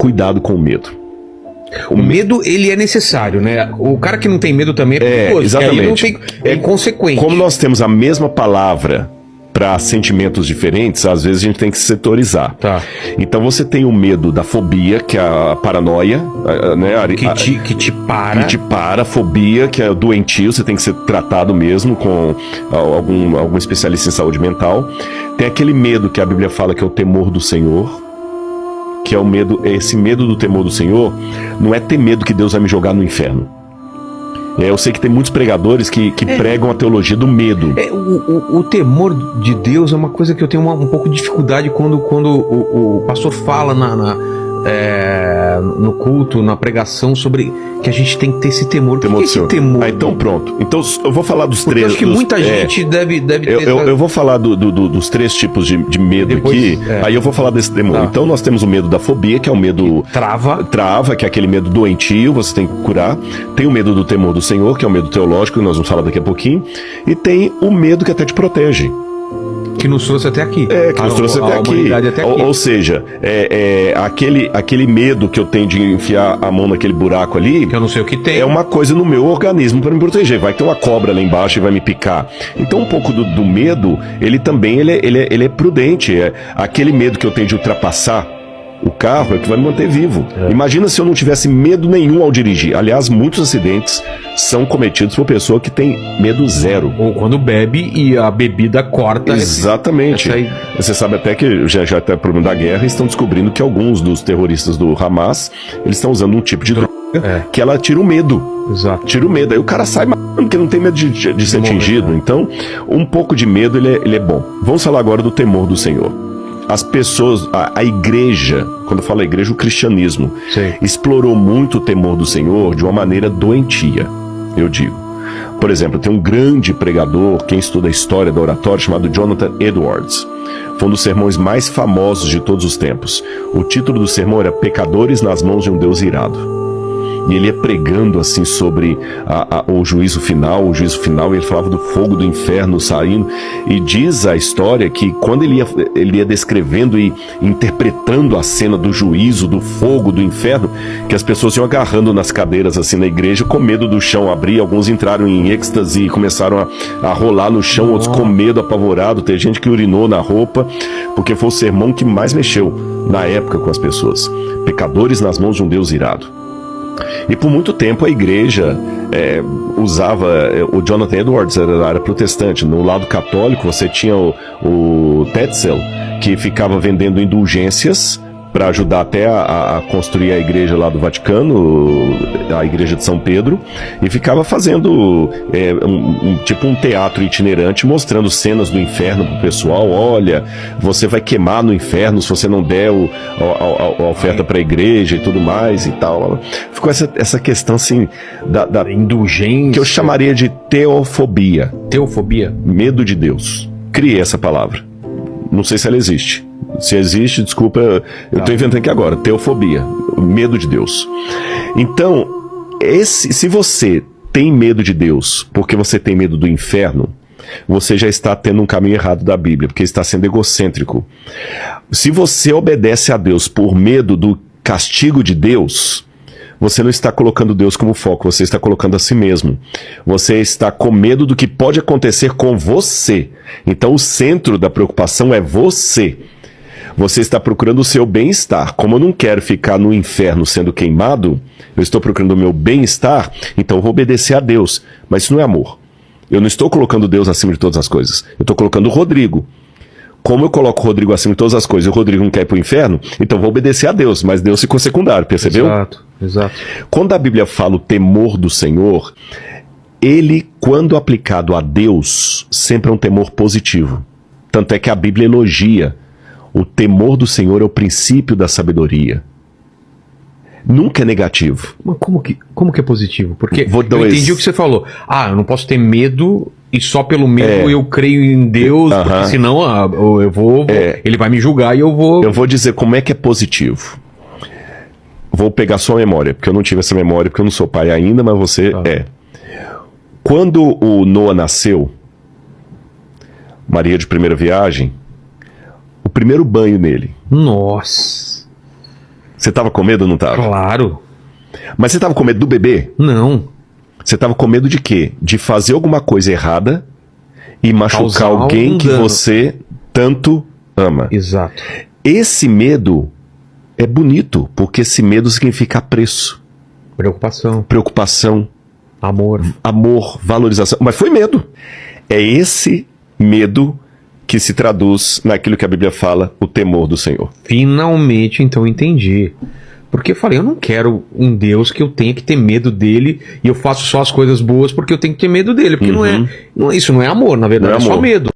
cuidado com o medo. O medo, ele é necessário, né? O cara que não tem medo também é perigoso. Exatamente. Aí não tem, é inconsequente. Como nós temos a mesma palavra para sentimentos diferentes, às vezes a gente tem que setorizar. Tá. Então você tem o medo da fobia, que é a paranoia, né? Que te para. Que te para, a fobia, que é doentio, você tem que ser tratado mesmo com algum especialista em saúde mental. Tem aquele medo que a Bíblia fala que é o temor do Senhor, que é o medo, esse medo do temor do Senhor, não é ter medo que Deus vai me jogar no inferno. Eu sei que tem muitos pregadores que pregam a teologia do medo. O temor de Deus é uma coisa que eu tenho um pouco de dificuldade quando o pastor fala no culto, na pregação, sobre que a gente tem que ter esse temor. O que é esse temor? Então pronto. Então eu vou falar dos três. Eu acho que muita gente deve ter. Eu vou falar dos três tipos de medo aqui. Aí eu vou falar desse temor. Tá. Então nós temos o medo da fobia, que é o medo... Trava, que é aquele medo doentio, você tem que curar. Tem o medo do temor do Senhor, que é o medo teológico, que nós vamos falar daqui a pouquinho. E tem o medo que até te protege. Que nos trouxe até aqui. Que nos trouxe até aqui. Ou seja, aquele medo que eu tenho de enfiar a mão naquele buraco ali, que eu não sei o que tem, é uma coisa no meu organismo para me proteger. Vai ter uma cobra lá embaixo e vai me picar. Então um pouco do medo, ele também ele é prudente. É aquele medo que eu tenho de ultrapassar o carro é que vai me manter vivo. Imagina se eu não tivesse medo nenhum ao dirigir. Aliás, muitos acidentes são cometidos por pessoa que tem medo zero. Ou quando bebe e a bebida corta. Exatamente. Você sabe até que já até problema da guerra, estão descobrindo que alguns dos terroristas do Hamas, eles estão usando um tipo de droga que ela tira o medo. Exato. Tira o medo. Aí o cara sai porque não tem medo de ser atingido. Então, um pouco de medo ele é bom. Vamos falar agora do temor do Senhor. As pessoas, a igreja, quando eu falo a igreja, o cristianismo, explorou muito o temor do Senhor de uma maneira doentia, eu digo. Por exemplo, tem um grande pregador, quem estuda a história da oratória, chamado Jonathan Edwards. Foi um dos sermões mais famosos de todos os tempos. O título do sermão era Pecadores nas mãos de um Deus irado. E ele ia pregando assim sobre o juízo final, e ele falava do fogo do inferno saindo, e diz a história que quando ele ia descrevendo e interpretando a cena do juízo, do fogo, do inferno, que as pessoas iam agarrando nas cadeiras assim na igreja, com medo do chão abrir, alguns entraram em êxtase e começaram a rolar no chão, outros com medo, apavorado, tem gente que urinou na roupa, porque foi o sermão que mais mexeu na época com as pessoas. Pecadores nas mãos de um Deus irado. E por muito tempo a igreja usava... O Jonathan Edwards era protestante. No lado católico você tinha o Tetzel, que ficava vendendo indulgências para ajudar até a construir a igreja lá do Vaticano, a igreja de São Pedro, e ficava fazendo tipo um teatro itinerante, mostrando cenas do inferno pro pessoal. Olha, você vai queimar no inferno se você não der a oferta para a igreja e tudo mais e tal. Ficou essa questão assim da indulgência, que eu chamaria de teofobia. Teofobia? Medo de Deus. Criei essa palavra. Não sei se ela existe. Se existe, desculpa, eu estou inventando aqui agora. Teofobia, medo de Deus. Então, se você tem medo de Deus porque você tem medo do inferno, você já está tendo um caminho errado da Bíblia, porque está sendo egocêntrico. Se você obedece a Deus por medo do castigo de Deus, você não está colocando Deus como foco, você está colocando a si mesmo. Você está com medo do que pode acontecer com você. Então o centro da preocupação é você. Você está procurando o seu bem-estar. Como eu não quero ficar no inferno sendo queimado, eu estou procurando o meu bem-estar, então eu vou obedecer a Deus. Mas isso não é amor. Eu não estou colocando Deus acima de todas as coisas. Eu estou colocando o Rodrigo. Como eu coloco o Rodrigo acima de todas as coisas e o Rodrigo não quer ir para o inferno, então eu vou obedecer a Deus, mas Deus ficou secundário, percebeu? Exato. Quando a Bíblia fala o temor do Senhor, ele, quando aplicado a Deus, sempre é um temor positivo. Tanto é que a Bíblia elogia. O temor do Senhor é o princípio da sabedoria. Nunca é negativo. Mas como que é positivo? Porque eu entendi o que você falou. Eu não posso ter medo e só pelo medo eu creio em Deus, porque senão ele vai me julgar e eu vou... Eu vou dizer como é que é positivo. Vou pegar sua memória, porque eu não tive essa memória, porque eu não sou pai ainda, mas você é. Quando o Noah nasceu, Maria de primeira viagem, o primeiro banho nele. Nossa! Você tava com medo ou não tava? Claro. Mas você tava com medo do bebê? Não. Você tava com medo de quê? De fazer alguma coisa errada e machucar alguém que você tanto ama. Exato. Esse medo é bonito, porque esse medo significa apreço. Preocupação. Amor, valorização. Mas foi medo. É esse medo que se traduz naquilo que a Bíblia fala, o temor do Senhor. Finalmente, então, entendi. Porque eu falei, eu não quero um Deus que eu tenha que ter medo dele e eu faço só as coisas boas porque eu tenho que ter medo dele. Porque isso não é amor, na verdade, é só medo.